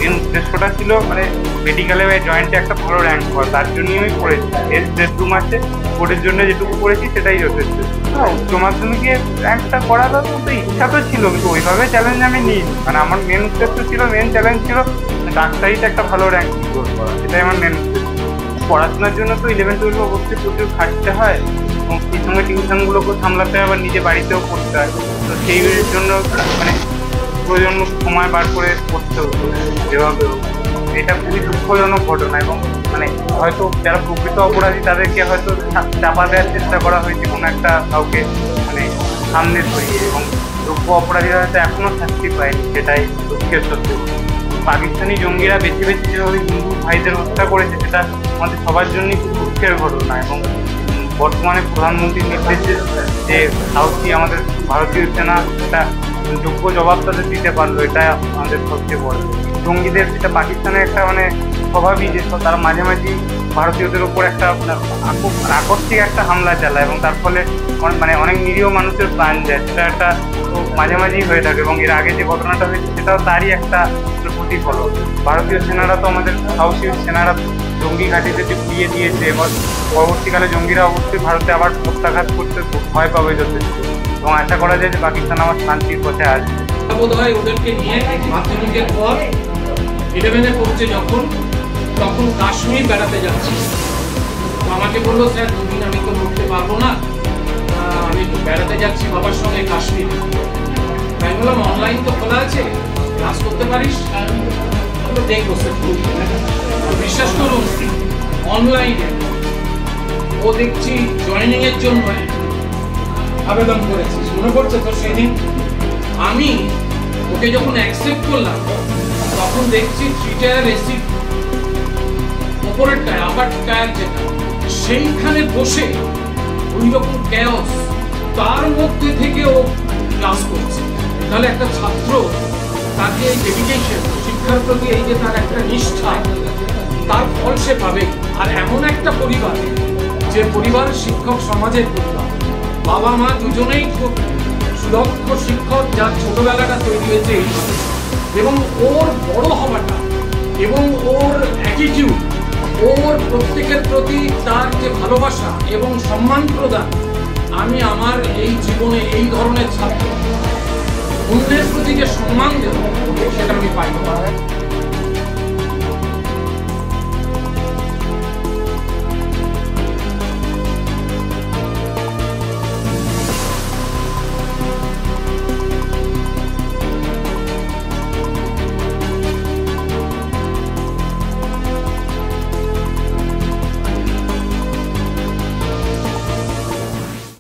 Main উদ্দেশ্যটা ছিল মানে মেডিকেলে বা জয়েন্টে একটা ভালো র্যাঙ্ক হওয়া, তার জন্যই আমি পড়েছি। এর দেড় মাসে বোর্ডের জন্য যেটুকু পড়েছি সেটাই যথেষ্ট। উচ্চ মাধ্যমিকে র্যাঙ্কটা করার মতো ইচ্ছা তো ছিল, কিন্তু ওইভাবে চ্যালেঞ্জ আমি নিই। মানে আমার মেন উদ্দেশ্য ছিল, মেন চ্যালেঞ্জ ছিল ডাক্তারিতে একটা ভালো র্যাঙ্ক স্কোর করা, সেটাই আমার মেন উদ্দেশ্য। পড়াশোনার জন্য তো 11-12 অবশ্যই প্রচুর খাটতে হয়, এবং সেই সঙ্গে টিউশনগুলোকেও সামলাতে হয়, আবার নিজে বাড়িতেও পড়তে হয়। তো সেই জন্য মানে প্রয়োজন সময় বার করে পড়তে হতো যেভাবে। এটা খুবই দুঃখজনক ঘটনা, এবং মানে হয়তো যারা প্রকৃত অপরাধী তাদেরকে হয়তো চাপা দেওয়ার চেষ্টা করা হয়েছে কোনো একটা কাউকে মানে সামনে ধরিয়ে, এবং যোগ্য অপরাধীরা হয়তো এখনো শাস্তি পায়নি, সেটাই দুঃখের সত্য। পাকিস্তানি জঙ্গিরা বেছে বেছে যেভাবে হিন্দু ভাইদের হত্যা করেছে সেটা আমাদের সবার জন্যই খুব দুঃখের ঘটনা। এবং বর্তমানে প্রধানমন্ত্রীর নির্দেশে যে সাউথি আমাদের ভারতীয় সেনা একটা যোগ্য জবাব তাদের দিতে পারলো, এটা আমাদের সবচেয়ে বড়। জঙ্গিদের যেটা পাকিস্তানের একটা মানে স্বভাবই যে তারা মাঝে মাঝে ভারতীয়দের উপর একটা আকস্মিক একটা হামলা চালায়, এবং তার ফলে মানে অনেক নিরীহ মানুষের প্রাণ যায়, সেটা একটা মাঝে মাঝেই হয়ে থাকে। এবং এর আগে যে ঘটনাটা হয়েছে সেটাও তারই একটা প্রতিফলন। ভারতীয় সেনারা তো আমাদের সাহসী সেনারা জঙ্গি ঘাঁটিতে ঘুরিয়ে দিয়েছে, এবং পরবর্তীকালে জঙ্গিরা অবশ্যই ভারতে আবার প্রত্যাঘাত করতে ভয় পাবে যথেষ্ট, এবং আশা করা যায় যে পাকিস্তান আমার শান্তির পথে আসবে। বোধ হয় ওদেরকে নিয়ে মাধ্যমিকের পর 11-এ পড়ছে যখন, তখন কাশ্মীর বেড়াতে যাচ্ছি। আমাকে বললো, স্যার 2 দিন আমি তো উঠতে পারবো না, আমি একটু বেড়াতে যাচ্ছি বাবার সঙ্গে কাশ্মীরে। আমি বললাম অনলাইন তো খোলা আছে, ক্লাস করতে পারিস? দেখবো স্যার। বিশ্বাস করুন, অনলাইনে ও দেখছি জয়েনিং এর জন্য আবেদন করেছিস, মনে পড়ছে তো সেদিন? আমি ওকে যখন অ্যাকসেপ্ট করলাম তখন দেখছি 3 টায়ার এসি ওপরের টায়ার, আপার টায়ার যেটা, সেইখানে বসে ওই রকম ক্যাওস, তার মধ্যে থেকে ও ক্লাস করছে। তাহলে একটা ছাত্র, তাকে ডেডিকেশন, শিক্ষার প্রতি এই যে তার একটা নিষ্ঠা, তার ফল সে পাবে। আর এমন একটা পরিবার, যে পরিবার শিক্ষক সমাজের পরিবার, বাবা মা দুজনেই খুব সুদক্ষ শিক্ষক, যার ছোটবেলাটা তৈরি হয়েছে এইভাবে, এবং ওর বড় হওয়াটা এবং ওর অ্যাটিটিউড, ওর প্রত্যেকের প্রতি তার যে ভালোবাসা এবং সম্মান প্রদান, আমি আমার এই জীবনে এই ধরনের ছাত্র অন্যের প্রতি যে সম্মান দেব সেটা আমি পাই।